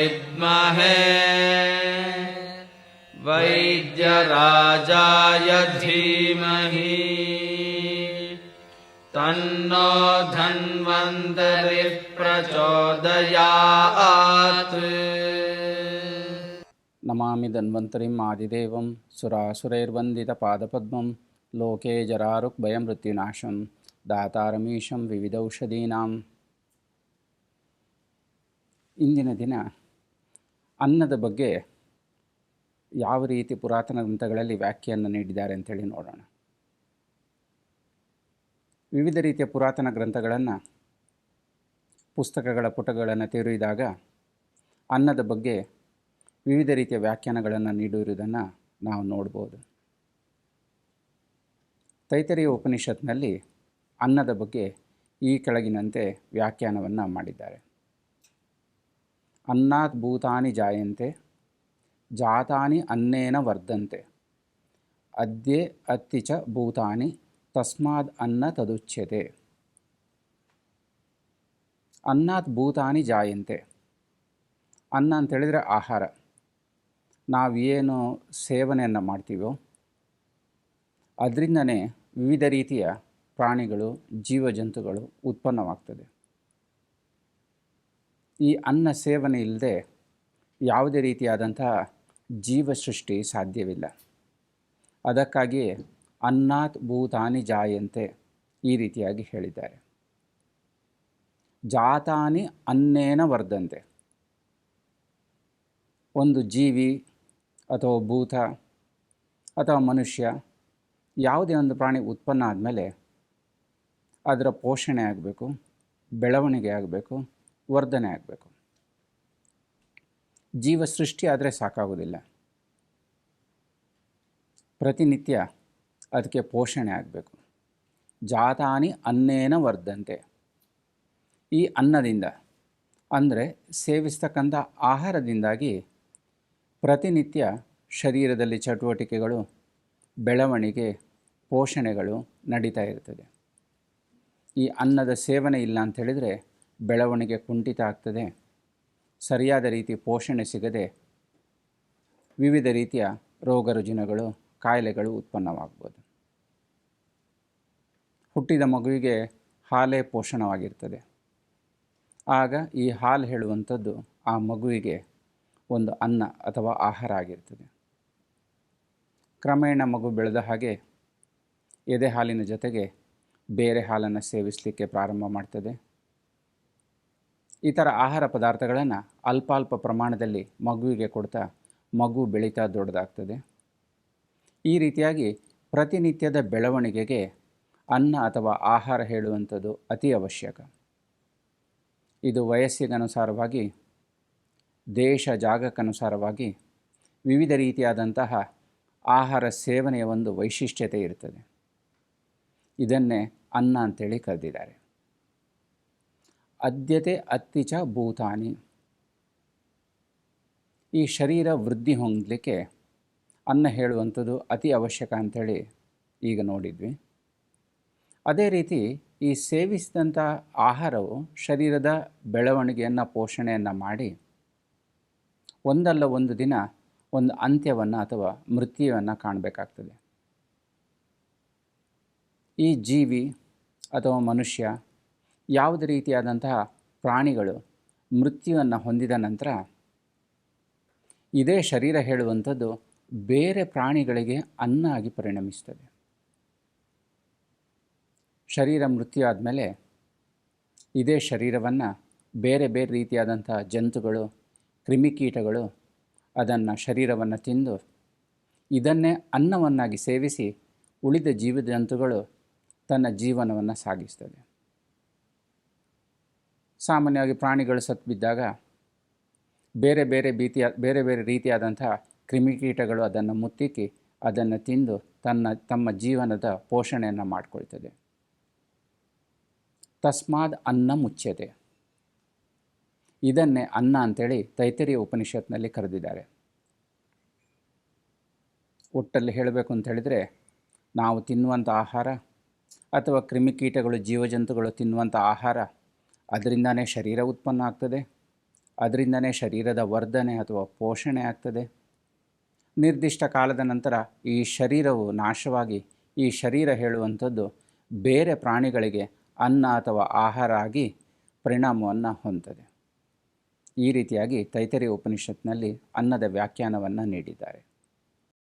विद्महे वैद्यराजाय धीमहि तन्नो धन्वन्तरिः प्रचोदयात्। नमामि धन्वन्तरिम् आदिदेवं सुरासुरैर्वन्दितपादपद्मं लोके जरारुग्भयमृत्युनाशं दातारमीशं विविधौषधीनां। ಇಂದಿನ ದಿನ ಅನ್ನದ ಬಗ್ಗೆ ಯಾವ ರೀತಿ ಪುರಾತನ ಗ್ರಂಥಗಳಲ್ಲಿ ವ್ಯಾಖ್ಯೆಯನ್ನು ನೀಡಿದ್ದಾರೆ ಅಂತೇಳಿ ನೋಡೋಣ. ವಿವಿಧ ರೀತಿಯ ಪುರಾತನ ಗ್ರಂಥಗಳನ್ನು, ಪುಸ್ತಕಗಳ ಪುಟಗಳನ್ನು ತೆರೆದಾಗ ಅನ್ನದ ಬಗ್ಗೆ ವಿವಿಧ ರೀತಿಯ ವ್ಯಾಖ್ಯಾನಗಳನ್ನು ನೀಡಿರುವುದನ್ನು ನಾವು ನೋಡ್ಬೋದು. ತೈತರೀಯ ಉಪನಿಷತ್ನಲ್ಲಿ ಅನ್ನದ ಬಗ್ಗೆ ಈ ಕೆಳಗಿನಂತೆ ವ್ಯಾಖ್ಯಾನವನ್ನು ಮಾಡಿದ್ದಾರೆ. अन्नात् भूतानि जायन्ते जातानि अन्नेन वर्धन्ते अद्ये अत्ति च भूतानि तस्माद् अन्न तदुच्यते. अन्नात् भूतानि जायन्ते, ಅನ್ನ ಅಂತೇಳಿದರೆ ಆಹಾರ. ನಾವೇನು ಸೇವನೆಯನ್ನು ಮಾಡ್ತೀವೋ ಅದರಿಂದನೇ ವಿವಿಧ ರೀತಿಯ ಪ್ರಾಣಿಗಳು, ಜೀವಜಂತುಗಳು ಉತ್ಪನ್ನವಾಗ್ತದೆ. ಈ ಅನ್ನ ಸೇವನೆ ಇಲ್ಲದೆ ಯಾವುದೇ ರೀತಿಯಾದಂತಹ ಜೀವಸೃಷ್ಟಿ ಸಾಧ್ಯವಿಲ್ಲ. ಅದಕ್ಕಾಗಿಯೇ ಅನ್ನಾತ್ ಭೂತಾನಿ ಜಾಯಂತೆ ಈ ರೀತಿಯಾಗಿ ಹೇಳಿದ್ದಾರೆ. ಜಾತಾನಿ ಅನ್ನೇನ ವರ್ಧಂತೆ. ಒಂದು ಜೀವಿ ಅಥವಾ ಭೂತ ಅಥವಾ ಮನುಷ್ಯ ಯಾವುದೇ ಒಂದು ಪ್ರಾಣಿ ಉತ್ಪನ್ನ ಆದಮೇಲೆ ಅದರ ಪೋಷಣೆ ಆಗಬೇಕು, ಬೆಳವಣಿಗೆ ಆಗಬೇಕು, ವರ್ಧನೆ ಆಗಬೇಕು. ಜೀವ ಸೃಷ್ಟಿ ಆದರೆ ಸಾಕಾಗೋದಿಲ್ಲ. ಪ್ರತಿನಿತ್ಯ ಅದಕ್ಕೆ ಪೋಷಣೆ ಆಗಬೇಕು. ಜಾತಾನಿ ಅನ್ನೇನ ವರ್ಧಂತೆ. ಈ ಅನ್ನದಿಂದ ಅಂದರೆ ಸೇವಿಸ್ತಕ್ಕಂಥ ಆಹಾರದಿಂದಾಗಿ ಪ್ರತಿನಿತ್ಯ ಶರೀರದಲ್ಲಿ ಚಟುವಟಿಕೆಗಳು, ಬೆಳವಣಿಗೆ, ಪೋಷಣೆಗಳು ನಡೀತಾ ಇರ್ತದೆ. ಈ ಅನ್ನದ ಸೇವನೆ ಇಲ್ಲ ಅಂಥೇಳಿದರೆ ಬೆಳವಣಿಗೆ ಕುಂಠಿತ ಆಗ್ತದೆ. ಸರಿಯಾದ ರೀತಿ ಪೋಷಣೆ ಸಿಗದೆ ವಿವಿಧ ರೀತಿಯ ರೋಗ ರುಜಿನಗಳು, ಕಾಯಿಲೆಗಳು ಉತ್ಪನ್ನವಾಗ್ಬೋದು. ಹುಟ್ಟಿದ ಮಗುವಿಗೆ ಹಾಲೇ ಪೋಷಣವಾಗಿರ್ತದೆ. ಆಗ ಈ ಹಾಲು ಹೇಳುವಂಥದ್ದು ಆ ಮಗುವಿಗೆ ಒಂದು ಅನ್ನ ಅಥವಾ ಆಹಾರ ಆಗಿರ್ತದೆ. ಕ್ರಮೇಣ ಮಗು ಬೆಳೆದ ಹಾಗೆ ಎದೆ ಹಾಲಿನ ಜೊತೆಗೆ ಬೇರೆ ಹಾಲನ್ನು ಸೇವಿಸಲಿಕ್ಕೆ ಪ್ರಾರಂಭ ಮಾಡ್ತದೆ. ಈ ಥರ ಆಹಾರ ಪದಾರ್ಥಗಳನ್ನು ಅಲ್ಪ ಪ್ರಮಾಣದಲ್ಲಿ ಮಗುವಿಗೆ ಕೊಡ್ತಾ ಮಗು ಬೆಳೀತಾ ದೊಡ್ಡದಾಗ್ತದೆ. ಈ ರೀತಿಯಾಗಿ ಪ್ರತಿನಿತ್ಯದ ಬೆಳವಣಿಗೆಗೆ ಅನ್ನ ಅಥವಾ ಆಹಾರ ಹೇಳುವಂಥದ್ದು ಅತಿ ಅವಶ್ಯಕ. ಇದು ವಯಸ್ಸಿಗನುಸಾರವಾಗಿ, ದೇಶ ಜಾಗಕ್ಕನುಸಾರವಾಗಿ ವಿವಿಧ ರೀತಿಯಾದಂತಹ ಆಹಾರ ಸೇವನೆಯ ಒಂದು ವೈಶಿಷ್ಟ್ಯತೆ ಇರ್ತದೆ. ಇದನ್ನೇ ಅನ್ನ ಅಂತೇಳಿ ಕರೆದಿದ್ದಾರೆ. ಅದ್ಯತೆ ಅತ್ತಿ ಚ ಭೂತಾನಿ. ಈ ಶರೀರ ವೃದ್ಧಿ ಹೊಂದಲಿಕ್ಕೆ ಅನ್ನ ಹೇಳುವಂಥದ್ದು ಅತಿ ಅವಶ್ಯಕ ಅಂಥೇಳಿ ಈಗ ನೋಡಿದ್ವಿ. ಅದೇ ರೀತಿ ಈ ಸೇವಿಸಿದಂಥ ಆಹಾರವು ಶರೀರದ ಬೆಳವಣಿಗೆಯನ್ನು, ಪೋಷಣೆಯನ್ನು ಮಾಡಿ ಒಂದಲ್ಲ ಒಂದು ದಿನ ಒಂದು ಅಂತ್ಯವನ್ನು ಅಥವಾ ಮೃತ್ಯುವನ್ನು ಕಾಣಬೇಕಾಗ್ತದೆ. ಈ ಜೀವಿ ಅಥವಾ ಮನುಷ್ಯ ಯಾವುದೇ ರೀತಿಯಾದಂತಹ ಪ್ರಾಣಿಗಳು ಮೃತ್ಯುವನ್ನು ಹೊಂದಿದ ನಂತರ ಇದೇ ಶರೀರ ಹೇಳುವಂಥದ್ದು ಬೇರೆ ಪ್ರಾಣಿಗಳಿಗೆ ಅನ್ನ ಆಗಿ ಪರಿಣಮಿಸ್ತದೆ. ಶರೀರ ಮೃತ್ಯು ಆದಮೇಲೆ ಇದೇ ಶರೀರವನ್ನು ಬೇರೆ ಬೇರೆ ರೀತಿಯಾದಂಥ ಜಂತುಗಳು, ಕ್ರಿಮಿಕೀಟಗಳು ಅದನ್ನು ಶರೀರವನ್ನು ತಿಂದು ಇದನ್ನೇ ಅನ್ನವನ್ನಾಗಿ ಸೇವಿಸಿ ಉಳಿದ ಜೀವಜಂತುಗಳು ತನ್ನ ಜೀವನವನ್ನು ಸಾಗಿಸ್ತದೆ. ಸಾಮಾನ್ಯವಾಗಿ ಪ್ರಾಣಿಗಳು ಸತ್ತು ಬಿದ್ದಾಗ ಬೇರೆ ಬೇರೆ ರೀತಿಯಾದಂಥ ಕ್ರಿಮಿಕೀಟಗಳು ಅದನ್ನು ಮುತ್ತಿಕ್ಕಿ ಅದನ್ನು ತಿಂದು ತಮ್ಮ ಜೀವನದ ಪೋಷಣೆಯನ್ನು ಮಾಡಿಕೊಳ್ತದೆ. ತಸ್ಮಾದ್ ಅನ್ನ ಮುಚ್ಯತೆ. ಇದನ್ನೇ ಅನ್ನ ಅಂತೇಳಿ ತೈತರೀಯ ಉಪನಿಷತ್ನಲ್ಲಿ ಕರೆದಿದ್ದಾರೆ. ಒಟ್ಟಲ್ಲಿ ಹೇಳಬೇಕು ಅಂತ ಹೇಳಿದರೆ, ನಾವು ತಿನ್ನುವಂಥ ಆಹಾರ ಅಥವಾ ಕ್ರಿಮಿಕೀಟಗಳು, ಜೀವಜಂತುಗಳು ತಿನ್ನುವಂಥ ಆಹಾರ, ಅದರಿಂದನೇ ಶರೀರ ಉತ್ಪನ್ನ ಆಗ್ತದೆ. ಅದರಿಂದನೇ ಶರೀರದ ವರ್ಧನೆ ಅಥವಾ ಪೋಷಣೆ ಆಗ್ತದೆ. ನಿರ್ದಿಷ್ಟ ಕಾಲದ ನಂತರ ಈ ಶರೀರವು ನಾಶವಾಗಿ ಈ ಶರೀರ ಹೇಳುವಂಥದ್ದು ಬೇರೆ ಪ್ರಾಣಿಗಳಿಗೆ ಅನ್ನ ಅಥವಾ ಆಹಾರ ಆಗಿ ಪರಿಣಾಮವನ್ನು ಹೊಂದುತ್ತದೆ. ಈ ರೀತಿಯಾಗಿ ತೈತರಿಯ ಉಪನಿಷತ್ನಲ್ಲಿ ಅನ್ನದ ವ್ಯಾಖ್ಯಾನವನ್ನು ನೀಡಿದ್ದಾರೆ.